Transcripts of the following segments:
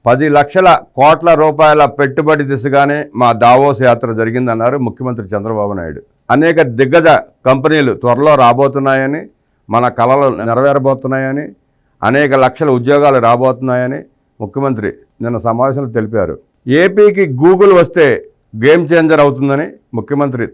10 లక్షల కోట్ల రూపాయల పెట్టుబడి దిశగానే మా దావోస్ యాత్ర జరిగిందన్నారు ముఖ్యమంత్రి చంద్రబాబు నాయుడు. అనేక దిగ్గజ కంపెనీలు త్వరలో రాబోతున్నాయని, మన కలలు నెరవేరబోతున్నాయని, అనేక లక్షల ఉద్యోగాలు రాబోతున్నాయని ముఖ్యమంత్రి నిన్న సమావేశంలో తెలిపారు. ఏపీకి గూగుల్ వస్తే గేమ్ చేంజర్ అవుతుందని ముఖ్యమంత్రి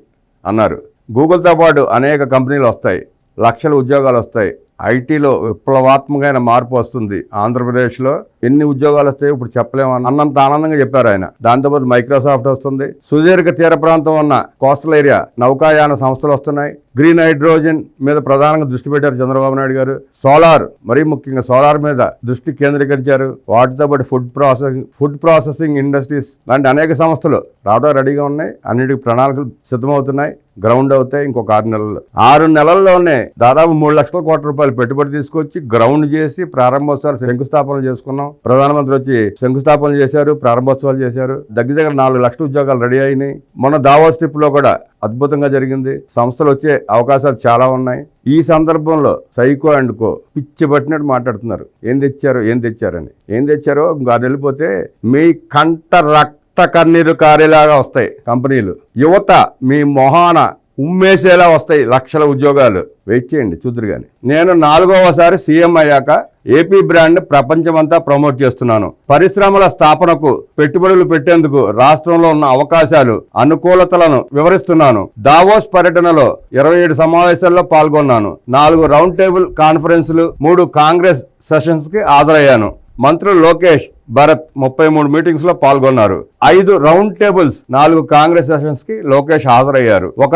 అన్నారు. గూగుల్తో పాటు అనేక కంపెనీలు వస్తాయి, లక్షల ఉద్యోగాలు వస్తాయి, ఐటీలో విప్లవాత్మకమైన మార్పు వస్తుంది. ఆంధ్రప్రదేశ్లో ఎన్ని ఉద్యోగాలు వస్తాయో ఇప్పుడు చెప్పలేము అన్నంత ఆనందంగా చెప్పారు ఆయన. దాంతోపాటు మైక్రోసాఫ్ట్ వస్తుంది, సుదీర్ఘ తీర ప్రాంతం ఉన్న కోస్టల్ ఏరియా నౌకాయాన సంస్థలు వస్తున్నాయి, గ్రీన్ హైడ్రోజన్ మీద ప్రధానంగా దృష్టి పెట్టారు చంద్రబాబు నాయుడు గారు. సోలార్, మరీ ముఖ్యంగా సోలార్ మీద దృష్టి కేంద్రీకరించారు. వాటితో పాటు ఫుడ్ ప్రాసెసింగ్ ఇండస్ట్రీస్ లాంటి అనేక సంస్థలు రావడం రెడీగా ఉన్నాయి. అన్నిటికీ ప్రణాళికలు సిద్ధమవుతున్నాయి, గ్రౌండ్ అవుతాయి. ఇంకొక 6 నెలల్లో 6 నెలల్లోనే దాదాపు 3 లక్షల కోట్ల రూపాయలు పెట్టుబడి తీసుకొచ్చి గ్రౌండ్ చేసి ప్రారంభోత్సవాలు శంకుస్థాపనలు చేసుకున్నాం. ప్రధానమంత్రి వచ్చి శంకుస్థాపనలు చేశారు, ప్రారంభోత్సవాలు చేశారు. దగ్గర 4 లక్షల ఉద్యోగాలు రెడీ అయినాయి. మొన్న దావోస్ ట్రిప్ లో కూడా అద్భుతంగా జరిగింది. సంస్థలు వచ్చే అవకాశాలు చాలా ఉన్నాయి. ఈ సందర్భంలో సైకో అండ్ కో పిచ్చి పట్టినట్టు మాట్లాడుతున్నారు. ఏం తెచ్చారని. ఏం తెచ్చారో ఇంకా వెళ్ళిపోతే మీ కంట రక్త కన్నీరు కారేలాగా వస్తాయి కంపెనీలు. యువత మీ మొహాన ఉమ్మేసేలా వస్తాయి లక్షల ఉద్యోగాలు. వెయిట్ చేయండి, చూద్దరు కానీ. నేను 4వసారి సీఎం అయ్యాక ఏపీ బ్రాండ్ ప్రపంచమంతా ప్రమోట్ చేస్తున్నాను. పరిశ్రమల స్థాపనకు పెట్టుబడులు పెట్టేందుకు రాష్ట్రంలో ఉన్న అవకాశాలు, అనుకూలతలను వివరిస్తున్నాను. దావోస్ పర్యటనలో 27 సమావేశాల్లో పాల్గొన్నాను. 4 రౌండ్ టేబుల్ కాన్ఫరెన్సులు, 3 కాంగ్రెస్ సెషన్స్ కి హాజరయ్యాను. మంత్రులు లోకేష్, భరత్ 33 మీటింగ్స్ లో పాల్గొన్నారు. 5 రౌండ్ టేబుల్స్, 4 కాంగ్రెస్ సెషన్స్ కి లోకేష్ హాజరయ్యారు. ఒక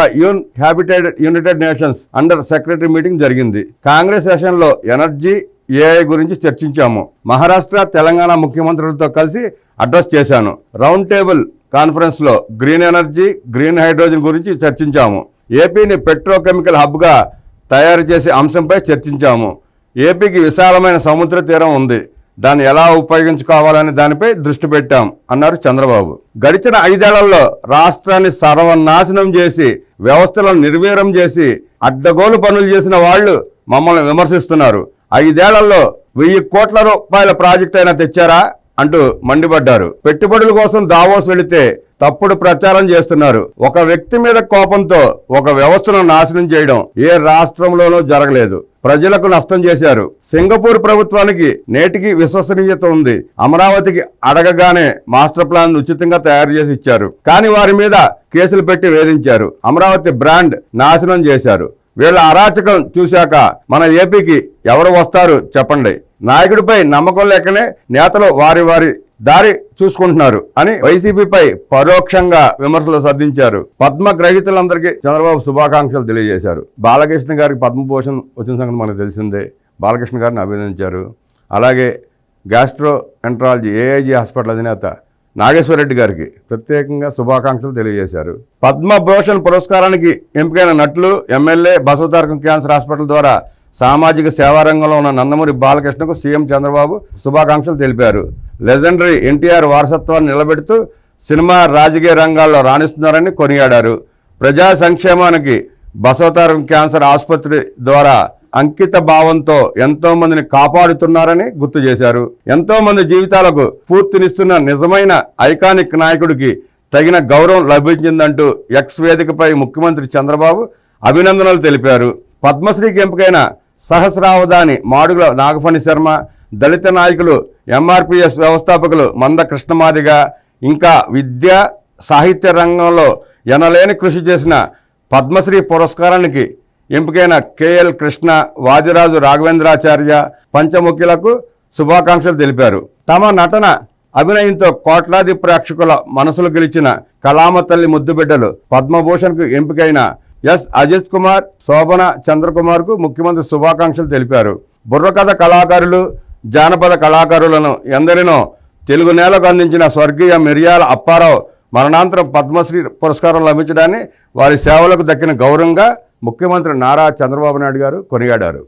United nations under secretary meeting జరిగింది. కాంగ్రెస్ సెషన్ లో ఎనర్జీ, ఏఐ గురించి చర్చించాము. మహారాష్ట్ర, తెలంగాణ ముఖ్యమంత్రులతో కలిసి అడ్రస్ చేశాను. రౌండ్ టేబుల్ కాన్ఫరెన్స్ లో గ్రీన్ ఎనర్జీ, గ్రీన్ హైడ్రోజన్ గురించి చర్చించాము. ఏపీని పెట్రోకెమికల్ హబ్ గా తయారు చేసే అంశంపై చర్చించాము. ఏపీకి విశాలమైన సముద్ర తీరం ఉంది, దాన్ని ఎలా ఉపయోగించుకోవాలనే దానిపై దృష్టి పెట్టాం అన్నారు చంద్రబాబు. గడిచిన 5 ఏళ్లలో రాష్ట్రాన్ని సర్వనాశనం చేసి, వ్యవస్థలను నిర్వీర్యం చేసి, అడ్డగోలు పనులు చేసిన వాళ్ళు మమ్మల్ని విమర్శిస్తున్నారు. 5 ఏళ్లలో 1000 కోట్ల రూపాయల ప్రాజెక్ట్ అయినా తెచ్చారా అంటూ మండిపడ్డారు. పెట్టుబడుల కోసం దావోస్ వెళితే తప్పుడు ప్రచారం చేస్తున్నారు. ఒక వ్యక్తి మీద కోపంతో ఒక వ్యవస్థను నాశనం చేయడం ఏ రాష్ట్రంలోనూ జరగలేదు. ప్రజలకు నష్టం చేశారు. సింగపూర్ ప్రభుత్వానికి నేటికి విశ్వసనీయత ఉంది. అమరావతికి అడగగానే మాస్టర్ ప్లాన్ ఉచితంగా తయారు చేసి ఇచ్చారు. కానీ వారి మీద కేసులు పెట్టి వేధించారు. అమరావతి బ్రాండ్ నాశనం చేశారు. వీళ్ళ అరాచకం చూశాక మన ఏపీకి ఎవరు వస్తారు చెప్పండి? నాయకుడిపై నమ్మకం లేకనే నేతలు వారి దారి చూసుకుంటున్నారు అని వైసీపీపై పరోక్షంగా విమర్శలు సంధించారు. పద్మ గ్రహీతలందరికీ చంద్రబాబు శుభాకాంక్షలు తెలియజేశారు. బాలకృష్ణ గారికి పద్మభూషణ్ వచ్చిన సంగతి మనకు తెలిసిందే. బాలకృష్ణ గారిని అభినందించారు. అలాగే గ్యాస్ట్రో ఎంట్రాలజీ ఏఐజీ హాస్పిటల్ అధినేత నాగేశ్వరరెడ్డి గారికి ప్రత్యేకంగా శుభాకాంక్షలు తెలియజేశారు. పద్మభూషణ్ పురస్కారానికి ఎంపికైన నటులు, ఎమ్మెల్యే, బసవతారకం క్యాన్సర్ హాస్పిటల్ ద్వారా సామాజిక సేవా రంగంలో ఉన్న నందమూరి బాలకృష్ణకు సీఎం చంద్రబాబు శుభాకాంక్షలు తెలిపారు. లెజెండరీ ఎన్టీఆర్ వారసత్వాన్ని నిలబెడుతూ సినిమా, రాజకీయ రంగాల్లో రాణిస్తున్నారని కొనియాడారు. ప్రజా సంక్షేమానికి బసవతారకం క్యాన్సర్ ఆసుపత్రి ద్వారా అంకిత భావంతో ఎంతో మందిని కాపాడుతున్నారని గుర్తు చేశారు. ఎంతో మంది జీవితాలకు పూర్తినిస్తున్న నిజమైన ఐకానిక్ నాయకుడికి తగిన గౌరవం లభించిందంటూ ఎక్స్ వేదికపై ముఖ్యమంత్రి చంద్రబాబు అభినందనలు తెలిపారు. పద్మశ్రీకి ఎంపికైన సహస్రావధాని మాడుగుల నాగఫణి శర్మ, దళిత నాయకులు, ఎంఆర్పిఎస్ వ్యవస్థాపకులు మంద కృష్ణమాదిగ, ఇంకా విద్యా సాహిత్య రంగంలో ఎనలేని కృషి చేసిన పద్మశ్రీ పురస్కారానికి ఎంపికైన కేఎల్ కృష్ణ, వాదిరాజు రాఘవేంద్రాచార్య, పంచముఖిలకు శుభాకాంక్షలు తెలిపారు. తమ నటన, అభినయంతో కోట్లాది ప్రేక్షకుల మనసులు గెలిచిన కళామ తల్లి ముద్దుబిడ్డలు పద్మభూషణ్కు ఎంపికైన ఎస్ అజిత్ కుమార్, శోభన చంద్రకుమార్కు ముఖ్యమంత్రి శుభాకాంక్షలు తెలిపారు. బుర్రకథ కళాకారులు, జానపద కళాకారులను ఎందరినో తెలుగు నేలకు అందించిన స్వర్గీయ మిర్యాల అప్పారావు మరణాంతరం పద్మశ్రీ పురస్కారం లభించడాన్ని వారి సేవలకు దక్కిన గౌరవంగా ముఖ్యమంత్రి నారా చంద్రబాబు నాయుడు గారు కొనియాడారు.